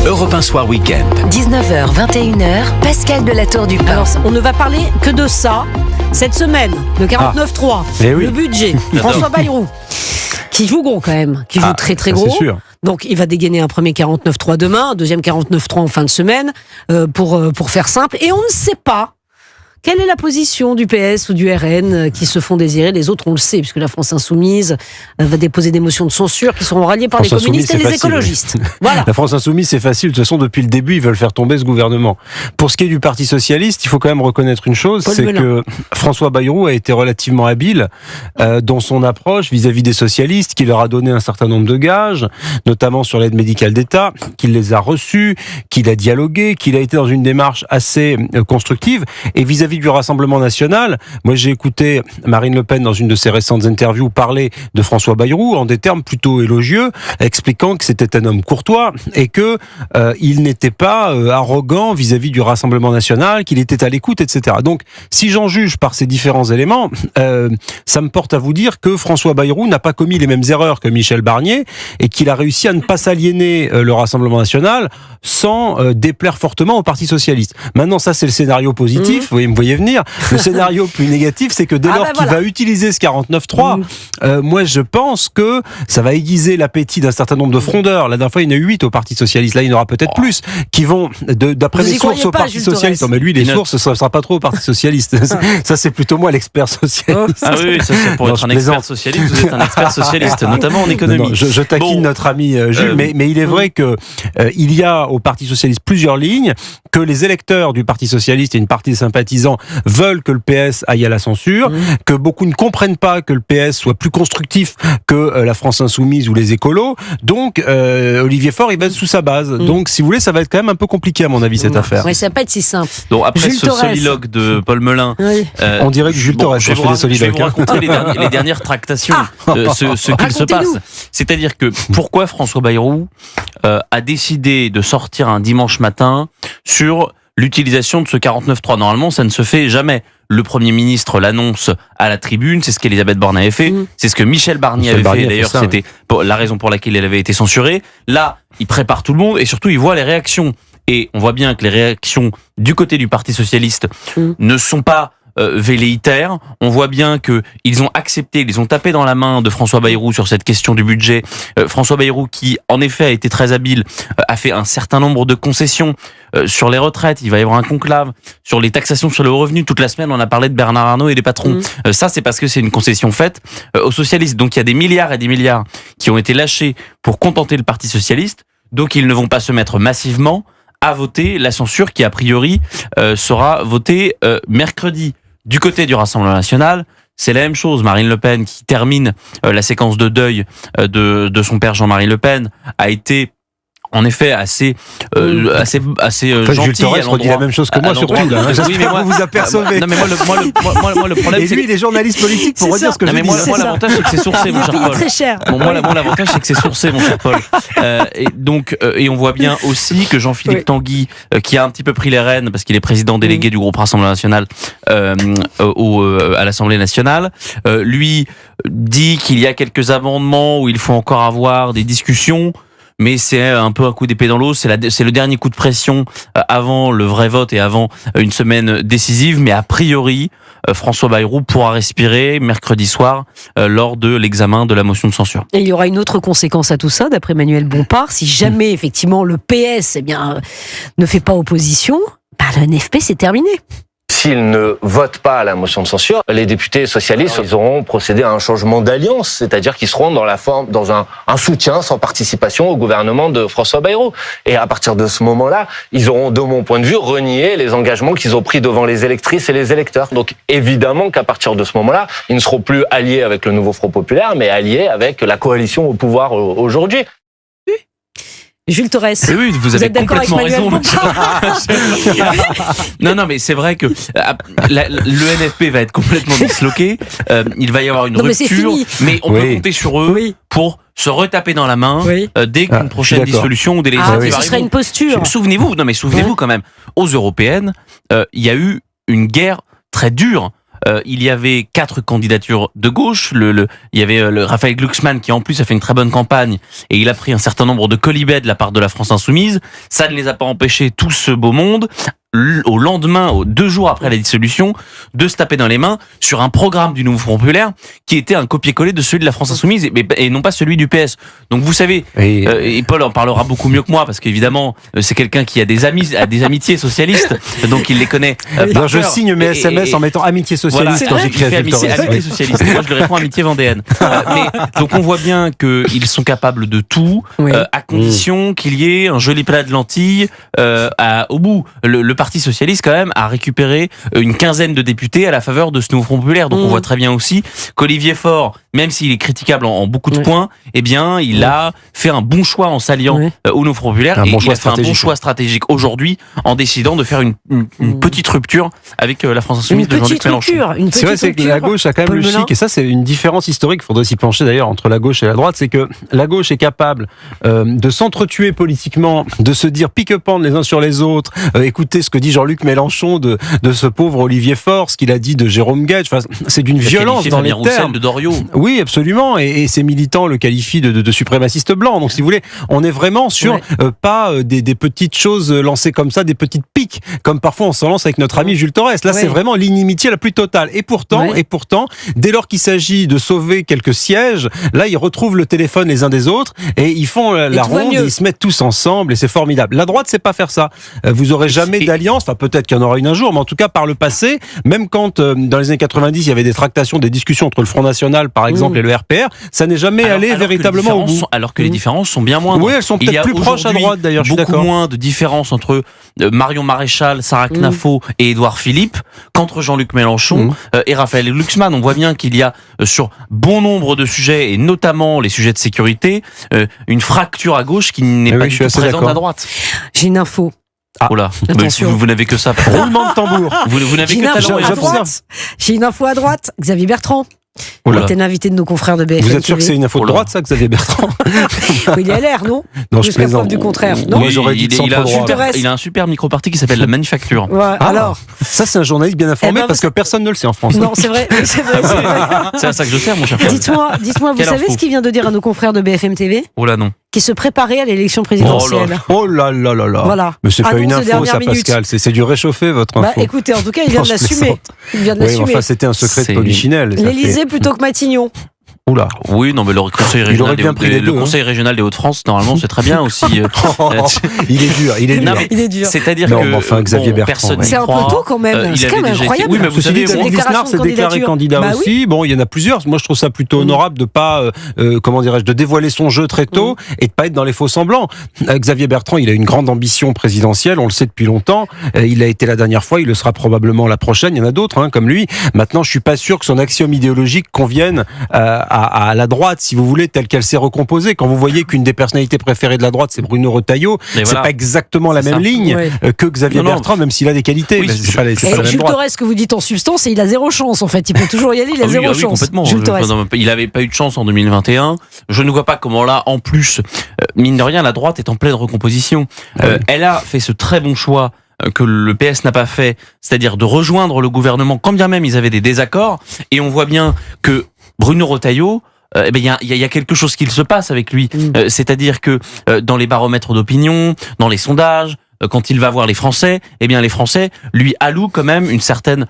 Europe 1 Soir Week-end. 19h, 21h, Pascal de la Tour du Pin. Alors, on ne va parler que de ça cette semaine, le 49.3, le budget. François Bayrou, qui joue gros quand même, qui joue très très gros. C'est sûr. Donc il va dégainer un premier 49.3 demain, un deuxième 49.3 en fin de semaine, pour faire simple. Et on ne sait pas quelle est la position du PS ou du RN qui se font désirer. Les autres, on le sait, puisque la France Insoumise va déposer des motions de censure qui seront ralliées par les communistes et les écologistes. Voilà. La France Insoumise, c'est facile. De toute façon, depuis le début, ils veulent faire tomber ce gouvernement. Pour ce qui est du Parti Socialiste, il faut quand même reconnaître une chose, c'est que François Bayrou a été relativement habile dans son approche vis-à-vis des socialistes, qui leur a donné un certain nombre de gages, notamment sur l'aide médicale d'État, qu'il les a reçus, qu'il a dialogué, qu'il a été dans une démarche assez constructive. Et vis-à-vis du Rassemblement national, moi j'ai écouté Marine Le Pen dans une de ses récentes interviews parler de François Bayrou en des termes plutôt élogieux, expliquant que c'était un homme courtois et que il n'était pas arrogant vis-à-vis du Rassemblement national, qu'il était à l'écoute, etc. Donc, si j'en juge par ces différents éléments, ça me porte à vous dire que François Bayrou n'a pas commis les mêmes erreurs que Michel Barnier et qu'il a réussi à ne pas s'aliéner le Rassemblement national sans déplaire fortement au Parti socialiste. Maintenant, ça c'est le scénario positif, vous me voyez venir. Le scénario plus négatif, c'est que dès lors qu'il va utiliser ce 49.3, moi je pense que ça va aiguiser l'appétit d'un certain nombre de frondeurs. La dernière fois, il y en a eu 8 au Parti Socialiste. Là, il y en aura peut-être plus qui vont, d'après mes sources, au Parti Socialiste. Non, mais lui, les sources, ça ne sera pas trop au Parti Socialiste. Ça, c'est plutôt moi l'expert socialiste. Ah oui, ça c'est pour être un expert socialiste. Vous êtes un expert socialiste, notamment en économie. Non, je taquine notre ami Jules, mais il est vrai que il y a au Parti Socialiste plusieurs lignes, que les électeurs du Parti Socialiste et une partie des sympathisants veulent que le PS aille à la censure, que beaucoup ne comprennent pas que le PS soit plus constructif que la France Insoumise ou les écolos. Donc, Olivier Faure, il va être sous sa base. Donc, si vous voulez, ça va être quand même un peu compliqué, à mon avis, cette affaire. Oui, ça va pas être si simple. Donc, après ce soliloque de Paul Melun, on dirait que Jules Torres je vais vous raconter les dernières tractations, ce qu'il se passe. C'est-à-dire que pourquoi François Bayrou a décidé de sortir un dimanche matin sur l'utilisation de ce 49.3. Normalement, ça ne se fait jamais. Le Premier ministre l'annonce à la tribune, c'est ce qu'Elisabeth Borne avait fait, c'est ce que Michel Barnier avait fait. D'ailleurs, c'était la raison pour laquelle il avait été censuré. Là, il prépare tout le monde et surtout, il voit les réactions. Et on voit bien que les réactions du côté du Parti Socialiste ne sont pas velléitaires. On voit bien que ils ont accepté, ils ont tapé dans la main de François Bayrou sur cette question du budget. François Bayrou, qui en effet a été très habile, a fait un certain nombre de concessions sur les retraites. Il va y avoir un conclave sur les taxations sur le revenu. Toute la semaine, on a parlé de Bernard Arnault et des patrons. Ça, c'est parce que c'est une concession faite aux socialistes. Donc, il y a des milliards et des milliards qui ont été lâchés pour contenter le Parti socialiste. Donc, ils ne vont pas se mettre massivement à voter la censure qui, a priori, sera votée mercredi. Du côté du Rassemblement national, c'est la même chose. Marine Le Pen, qui termine la séquence de deuil de son père Jean-Marie Le Pen, a été en effet assez gentil. Jules Torres redit la même chose que moi sur Twitter. Oui, mais moi, vous vous apercevez. Non, mais moi, le problème, et lui, il est journaliste politique pour redire ce que je dis. Moi, l'avantage, c'est que c'est sourcé, mon cher Paul. Très cher. Bon, moi, l'avantage, c'est que c'est sourcé, mon cher Paul. Et on voit bien aussi que Jean-Philippe Tanguy, qui a un petit peu pris les rênes parce qu'il est président délégué du groupe Rassemblement national à l'Assemblée nationale, lui dit qu'il y a quelques amendements où il faut encore avoir des discussions. Mais c'est un peu un coup d'épée dans l'eau, c'est le dernier coup de pression avant le vrai vote et avant une semaine décisive, mais a priori, François Bayrou pourra respirer mercredi soir lors de l'examen de la motion de censure. Et il y aura une autre conséquence à tout ça, d'après Manuel Bompard, si jamais effectivement le PS ne fait pas opposition, le NFP c'est terminé. S'ils ne votent pas à la motion de censure, les députés socialistes, ils auront procédé à un changement d'alliance, c'est-à-dire qu'ils seront dans un soutien sans participation au gouvernement de François Bayrou. Et à partir de ce moment-là, ils auront, de mon point de vue, renié les engagements qu'ils ont pris devant les électrices et les électeurs. Donc évidemment qu'à partir de ce moment-là, ils ne seront plus alliés avec le nouveau Front populaire, mais alliés avec la coalition au pouvoir aujourd'hui. Jules Torres. Oui, vous avez complètement raison. Non, mais c'est vrai que le NFP va être complètement disloqué. Il va y avoir une rupture, mais on peut compter sur eux pour se retaper dans la main dès qu'une prochaine dissolution ou des législatives ce serait une posture. Souvenez-vous quand même, aux européennes, il y a eu une guerre très dure il y avait 4 candidatures de gauche. Il y avait le Raphaël Glucksmann qui en plus a fait une très bonne campagne et il a pris un certain nombre de colibets de la part de la France Insoumise. Ça ne les a pas empêchés, tout ce beau monde, au lendemain, 2 jours après la dissolution, de se taper dans les mains sur un programme du Nouveau Front Populaire qui était un copier-coller de celui de la France Insoumise et non pas celui du PS. Donc vous savez, et Paul en parlera beaucoup mieux que moi parce qu'évidemment c'est quelqu'un qui a des amitiés socialistes, donc il les connaît. Je signe mes SMS en mettant amitié socialiste quand j'écris à amitié socialiste. Moi je lui réponds amitié vendéenne. Donc on voit bien qu'ils sont capables de tout, à condition qu'il y ait un joli plat de lentilles au bout. Le Parti socialiste quand même a récupéré une quinzaine de députés à la faveur de ce Nouveau Front Populaire. Donc on voit très bien aussi qu'Olivier Faure, même s'il est critiquable en beaucoup de points, eh bien il a fait un bon choix en s'alliant au Nouveau Front Populaire et il a fait un bon choix stratégique aujourd'hui en décidant de faire une petite rupture avec la France Insoumise de Jean-Luc Mélenchon. C'est vrai, c'est que la gauche a quand même le chic, et ça c'est une différence historique, il faudrait s'y pencher d'ailleurs entre la gauche et la droite, c'est que la gauche est capable de s'entretuer politiquement, de se dire pique-pendre les uns sur les autres, écoutez ce que dit Jean-Luc Mélenchon de ce pauvre Olivier Faure, ce qu'il a dit de Jérôme Gage, enfin, c'est d'une violence dans les termes. De Doriot. Oui, absolument, et ses militants le qualifient de suprémacistes blancs. Donc si vous voulez, on est vraiment sur pas des petites choses lancées comme ça, des petites piques, comme parfois on s'en lance avec notre ami Jules Torres. Là, c'est vraiment l'inimitié la plus totale. Et pourtant, dès lors qu'il s'agit de sauver quelques sièges, là, ils retrouvent le téléphone les uns des autres et ils font la ronde et ils se mettent tous ensemble et c'est formidable. La droite, c'est pas faire ça. Vous aurez jamais d'alliance, enfin peut-être qu'il y en aura une un jour, mais en tout cas par le passé, même quand dans les années 90, il y avait des tractations, des discussions entre le Front National, par exemple, et le RPR, ça n'est jamais allé véritablement au bout. Alors que les différences sont bien moindres. Oui, elles sont peut-être plus proches à droite d'ailleurs, je suis d'accord. Beaucoup moins de différences entre Marion Maréchal, Sarah Knafo et Édouard Philippe qu'entre Jean-Luc Mélenchon et Raphaël Glucksmann. On voit bien qu'il y a sur bon nombre de sujets, et notamment les sujets de sécurité, une fracture à gauche qui n'est pas du tout présente à droite. J'ai une info. Oh là, vous n'avez que ça. Roulement de tambour. Vous n'avez que talent et info. J'ai une info à droite. Xavier Bertrand. Il était l'invité de nos confrères de BFM TV. Vous êtes sûr que c'est une info de droite, ça, Xavier Bertrand? Il est à l'air, non? Non, je plaisante. Du contraire. Non, oui, j'aurais dit il a un super micro-parti qui s'appelle La Manufacture. Alors, ça, c'est un journaliste bien informé parce que personne ne le sait en France. Non, c'est vrai. C'est à ça que je sers, mon cher frère. Dites-moi, vous savez ce qu'il vient de dire à nos confrères de BFM TV? Oh là, non. Qui se préparait à l'élection présidentielle. Oh là là là là. Voilà. Mais c'est pas une info, ça, Pascal. C'est du réchauffé, votre info. Écoutez, en tout cas, il vient de l'assumer. Oui, enfin, c'était un secret de Polichinelle. L'Élysée plutôt que Matignon. Oula. Oui, non, mais le Conseil régional des Hauts-de-France, normalement, c'est très bien aussi. Il est dur. C'est-à-dire que enfin, Xavier Bertrand, c'est un peu tôt quand même. C'est quand même incroyable. Oui, mais vous savez, David Lisnard s'est déclaré candidat aussi. Bon, il y en a plusieurs. Moi, je trouve ça plutôt honorable de pas, de dévoiler son jeu très tôt et de pas être dans les faux semblants. Xavier Bertrand, il a une grande ambition présidentielle. On le sait depuis longtemps. Il a été la dernière fois. Il le sera probablement la prochaine. Il y en a d'autres, comme lui. Maintenant, je suis pas sûr que son axiome idéologique convienne à la droite, si vous voulez, telle qu'elle s'est recomposée. Quand vous voyez qu'une des personnalités préférées de la droite, c'est Bruno Retailleau, c'est pas exactement la même ligne que Xavier Bertrand, même s'il a des qualités. Oui, c'est pas la même droite. Torres, que vous dites en substance, et il a zéro chance, en fait. Il peut toujours y aller, il a zéro chance. Complètement. Il n'avait pas eu de chance en 2021. Je ne vois pas comment là, en plus, mine de rien, la droite est en pleine recomposition. Elle a fait ce très bon choix que le PS n'a pas fait, c'est-à-dire de rejoindre le gouvernement quand bien même ils avaient des désaccords, et on voit bien que Bruno Retailleau, il y a quelque chose qui se passe avec lui, c'est-à-dire que dans les baromètres d'opinion, dans les sondages, quand il va voir les Français, les Français lui allouent quand même une certaine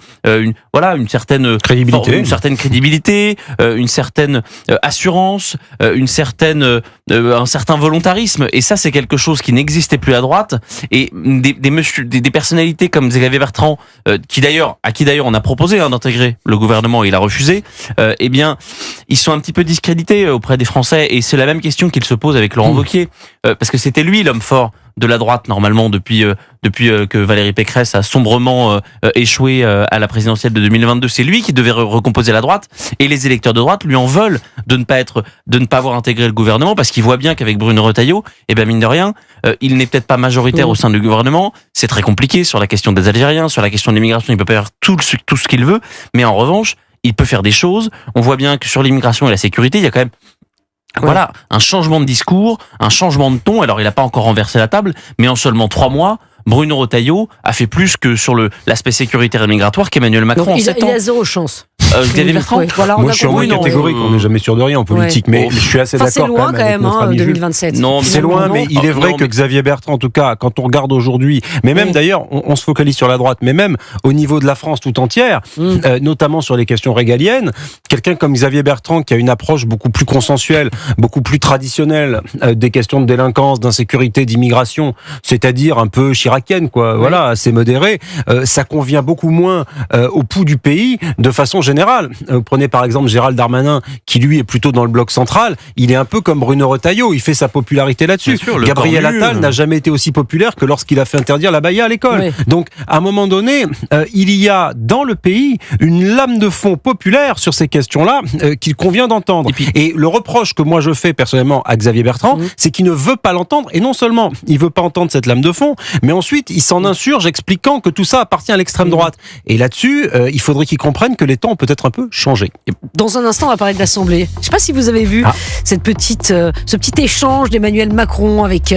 crédibilité, une certaine assurance, un certain volontarisme, et ça c'est quelque chose qui n'existait plus à droite. Et des personnalités comme Xavier Bertrand, à qui d'ailleurs on a proposé d'intégrer le gouvernement et il a refusé, ils sont un petit peu discrédités auprès des Français, et c'est la même question qu'il se pose avec Laurent Wauquiez, parce que c'était lui l'homme fort de la droite normalement depuis que Valérie Pécresse a sombrement échoué à la présidentielle de 2022. C'est lui qui devait recomposer la droite, et les électeurs de droite lui en veulent de ne pas avoir intégré le gouvernement, parce qu'il voit bien qu'avec Bruno Retailleau, mine de rien, il n'est peut-être pas majoritaire au sein du gouvernement. C'est très compliqué sur la question des Algériens, sur la question de l'immigration, il peut pas faire tout ce qu'il veut, mais en revanche, il peut faire des choses. On voit bien que sur l'immigration et la sécurité, il y a quand même un changement de discours, un changement de ton. Alors, il n'a pas encore renversé la table, mais en seulement 3 mois, Bruno Retailleau a fait plus que sur l'aspect sécuritaire et migratoire qu'Emmanuel Macron Donc, en 7 ans. Il a zéro chance. Xavier Bertrand. Voilà, Moi, je suis en mode catégorique, on n'est jamais sûr de rien en politique, mais je suis assez d'accord. C'est loin quand même, avec 2027. Non, c'est loin, mais il est vrai que Xavier Bertrand, en tout cas, quand on regarde aujourd'hui, mais même d'ailleurs, on se focalise sur la droite, mais même au niveau de la France tout entière, notamment sur les questions régaliennes, quelqu'un comme Xavier Bertrand qui a une approche beaucoup plus consensuelle, beaucoup plus traditionnelle des questions de délinquance, d'insécurité, d'immigration, c'est-à-dire un peu chiracienne, quoi. Voilà, assez modéré. Ça convient beaucoup moins au pouls du pays de façon générale. Prenez par exemple Gérald Darmanin, qui lui est plutôt dans le bloc central. Il est un peu comme Bruno Retailleau, il fait sa popularité là-dessus. Sûr, Gabriel Attal n'a jamais été aussi populaire que lorsqu'il a fait interdire la baya à l'école. Oui. Donc, à un moment donné, il y a dans le pays une lame de fond populaire sur ces questions-là qu'il convient d'entendre. Et le reproche que moi je fais personnellement à Xavier Bertrand, c'est qu'il ne veut pas l'entendre. Et non seulement il veut pas entendre cette lame de fond, mais ensuite il s'en insurge expliquant que tout ça appartient à l'extrême droite. Et là-dessus, il faudrait qu'il comprenne que les temps ont peut-être un peu changé. Dans un instant, on va parler de l'Assemblée. Je ne sais pas si vous avez vu ce petit échange d'Emmanuel Macron avec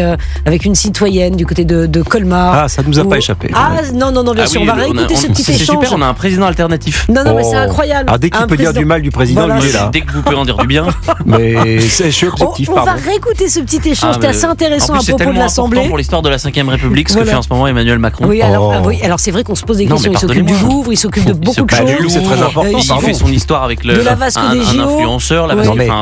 une citoyenne du côté de Colmar. Ah, ça ne nous a pas échappé. Non, bien sûr, on va réécouter ce petit échange. C'est super, on a un président alternatif. Non, mais c'est incroyable. Ah, dès qu'il peut dire du mal du président, lui est là. Dès que vous pouvez en dire du bien. Mais je suis objectif, on va réécouter ce petit échange, c'était assez intéressant à propos de l'Assemblée. C'est pour l'histoire de la 5e République, ce que fait en ce moment Emmanuel Macron. Oui, alors c'est vrai qu'on se pose des questions. Il s'occupe du Louvre, il s'occupe de beaucoup de choses. C'est très important. Il fait son histoire avec un influenceur.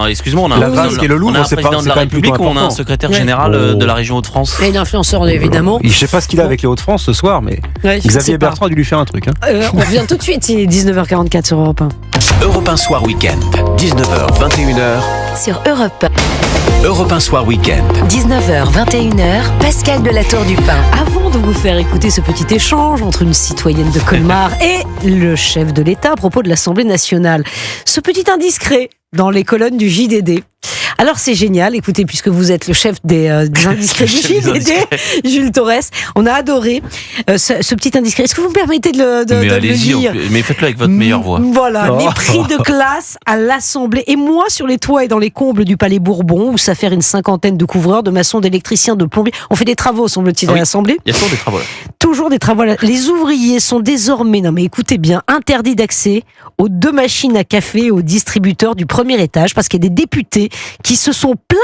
Excuse-moi, on a la Vasque et le Louvre, un président de la République ou on a un secrétaire général de la région Hauts-de-France. Et l'influenceur, évidemment. Je ne sais pas ce qu'il a avec les Hauts-de-France ce soir, mais Xavier Bertrand a dû lui faire un truc. On revient tout de suite, il est 19h44 sur Europe 1. Europe 1 Soir Week-end, 19h, 21h. Sur Europe 1. Europe 1 Soir Week-end. 19h, 21h, Pascal de la Tour du Pin. Avant de vous faire écouter ce petit échange entre une citoyenne de Colmar et le chef de l'État à propos de l'Assemblée nationale, ce petit indiscret dans les colonnes du JDD. Alors c'est génial, écoutez, puisque vous êtes le chef des indiscrets du JDD, Jules Torres, on a adoré ce petit indiscret. Est-ce que vous me permettez de le lire ? Mais faites-le avec votre meilleure voix. Voilà, mépris de classe à l'Assemblée. Et moi, sur les toits et dans les combles du Palais Bourbon, où ça fait une cinquantaine de couvreurs, de maçons, d'électriciens, de plombiers, on fait des travaux, semble-t-il, à l'Assemblée. Il y a toujours des travaux là. Toujours des travaux. Les ouvriers sont désormais, non mais écoutez bien, interdits d'accès aux 2 machines à café et aux distributeurs du premier étage, parce qu'il y a des députés qui se sont plaints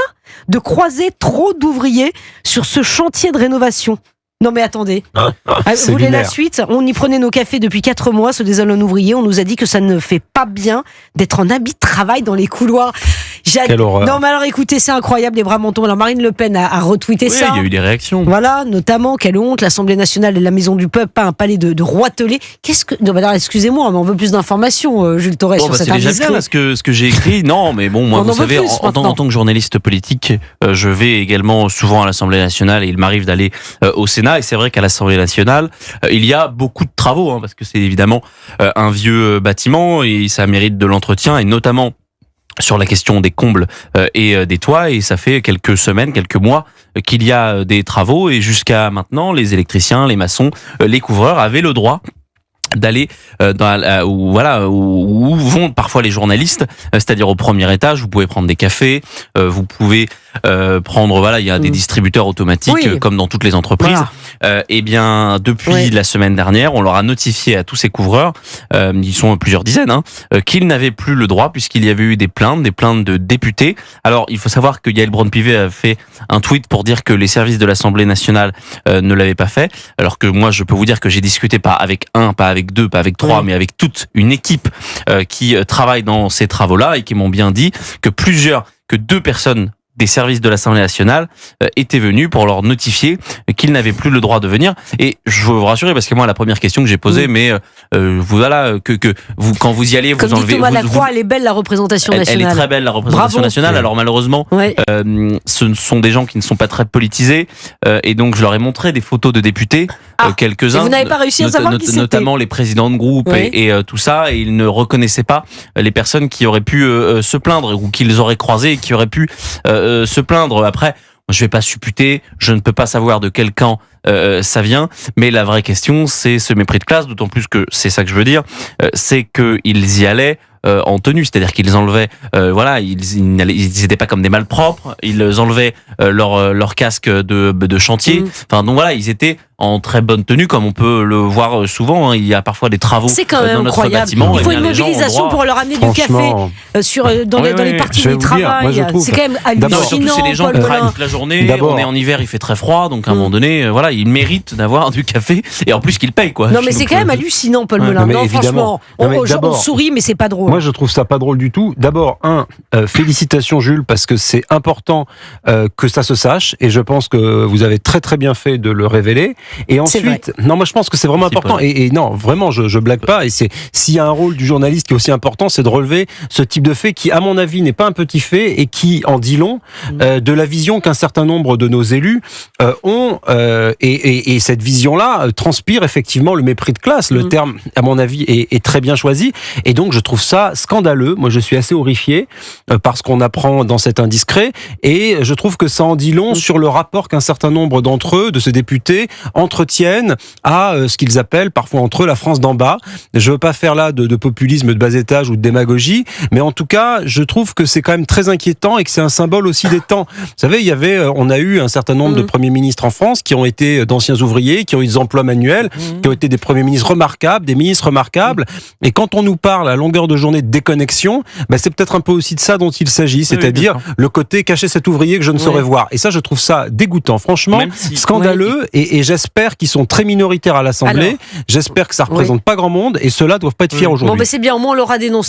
de croiser trop d'ouvriers sur ce chantier de rénovation. Non mais attendez, vous voulez la suite ? On y prenait nos cafés depuis 4 mois, se désole un ouvrier, on nous a dit que ça ne fait pas bien d'être en habit de travail dans les couloirs. Quelle horreur. Non mais alors écoutez, c'est incroyable, les bras m'en tombent. Alors Marine Le Pen a retweeté ça. Il y a eu des réactions. Voilà, notamment, quelle honte, l'Assemblée nationale est la maison du peuple, pas un palais de roitelets. Non mais alors excusez-moi, mais on veut plus d'informations, Jules Torres, sur cet indiscret. C'est déjà bien ce que j'ai écrit. Non mais bon, moi vous savez, en tant que journaliste politique, je vais également souvent à l'Assemblée nationale et il m'arrive d'aller au Sénat. Et c'est vrai qu'à l'Assemblée nationale, il y a beaucoup de travaux, parce que c'est évidemment un vieux bâtiment et ça mérite de l'entretien, et notamment sur la question des combles et des toits, et ça fait quelques semaines, quelques mois qu'il y a des travaux, et jusqu'à maintenant, les électriciens, les maçons, les couvreurs avaient le droit d'aller où vont parfois les journalistes, c'est-à-dire au premier étage. Vous pouvez prendre des cafés, vous pouvez prendre, il y a des distributeurs automatiques, comme dans toutes les entreprises. Et bien, depuis la semaine dernière, on leur a notifié à tous ces couvreurs, ils sont plusieurs dizaines, qu'ils n'avaient plus le droit, puisqu'il y avait eu des plaintes de députés. Alors, il faut savoir que Yael Braun-Pivet a fait un tweet pour dire que les services de l'Assemblée nationale ne l'avaient pas fait, alors que moi, je peux vous dire que j'ai discuté pas avec 1, pas avec 2, pas avec 3, mais avec toute une équipe qui travaille dans ces travaux-là, et qui m'ont bien dit que 2 personnes des services de l'Assemblée nationale étaient venus pour leur notifier qu'ils n'avaient plus le droit de venir. Et je veux vous rassurer, parce que moi, la première question que j'ai posée, mais que vous, quand vous y allez, vous enlevez... Comme dit Thomas Lacroix, elle est belle, la représentation nationale. Elle est très belle, la représentation nationale. Alors malheureusement, ce sont des gens qui ne sont pas très politisés, et donc je leur ai montré des photos de députés, quelques-uns. Et vous n'avez pas réussi à savoir qui c'était. Notamment les présidents de groupe et tout ça, et ils ne reconnaissaient pas les personnes qui auraient pu se plaindre, ou qu'ils auraient croisées et qui auraient pu se plaindre. Après, je vais pas supputer, je ne peux pas savoir de quel camp ça vient, mais la vraie question, c'est ce mépris de classe, d'autant plus que c'est ça que je veux dire, c'est qu'ils y allaient en tenue, c'est-à-dire qu'ils enlevaient, ils étaient pas comme des malpropres, ils enlevaient leur casque de chantier. Enfin donc voilà, ils étaient en très bonne tenue, comme on peut le voir souvent. Il y a parfois des travaux c'est quand même dans notre incroyable. bâtiment. Il faut Eh une bien, les gens ont mobilisation droit. pour leur amener du café dans les parties je vais du vous dire, moi, travail. je trouve- C'est quand même Non, mais hallucinant. surtout, c'est des gens qui Paul travaillent Melun. toute la journée. D'abord. On est en hiver, il fait très froid, donc à un moment donné, voilà, ils méritent d'avoir du café et en plus qu'ils payent, quoi. Non, mais c'est Donc, quand même hallucinant, Paul ouais. Melun. Non, mais Non, évidemment. franchement, Non, mais on d'abord- sourit, mais c'est pas drôle. Moi, je trouve ça pas drôle du tout. D'abord, félicitations Jules, parce que c'est important que ça se sache, et je pense que vous avez très très bien fait de le révéler. Et ensuite, non, moi je pense que c'est vraiment Merci, important. Paul. Et non, vraiment, je blague pas. Et c'est s'il y a un rôle du journaliste qui est aussi important, c'est de relever ce type de fait qui, à mon avis, n'est pas un petit fait et qui en dit long de la vision qu'un certain nombre de nos élus ont. Et cette vision-là transpire effectivement le mépris de classe. Le terme, à mon avis, est très bien choisi. Et donc, je trouve ça scandaleux. Moi, je suis assez horrifié par ce qu'on apprend dans cet indiscret. Et je trouve que ça en dit long sur le rapport qu'un certain nombre d'entre eux, de ces députés, entretiennent à ce qu'ils appellent parfois entre eux la France d'en bas. Je veux pas faire là de populisme de bas étage ou de démagogie, mais en tout cas, je trouve que c'est quand même très inquiétant et que c'est un symbole aussi des temps. Vous savez, on a eu un certain nombre de premiers ministres en France qui ont été d'anciens ouvriers, qui ont eu des emplois manuels, qui ont été des premiers ministres remarquables, des ministres remarquables. Et quand on nous parle à longueur de journée de déconnexion, c'est peut-être un peu aussi de ça dont il s'agit, c'est-à-dire le côté cacher cet ouvrier que je ne saurais voir. Et ça, je trouve ça dégoûtant, franchement, scandaleux. Et j'espère qu'ils sont très minoritaires à l'Assemblée. J'espère que ça représente pas grand monde. Et ceux-là doivent pas être fiers aujourd'hui. Bon, c'est bien, au moins on l'aura dénoncé.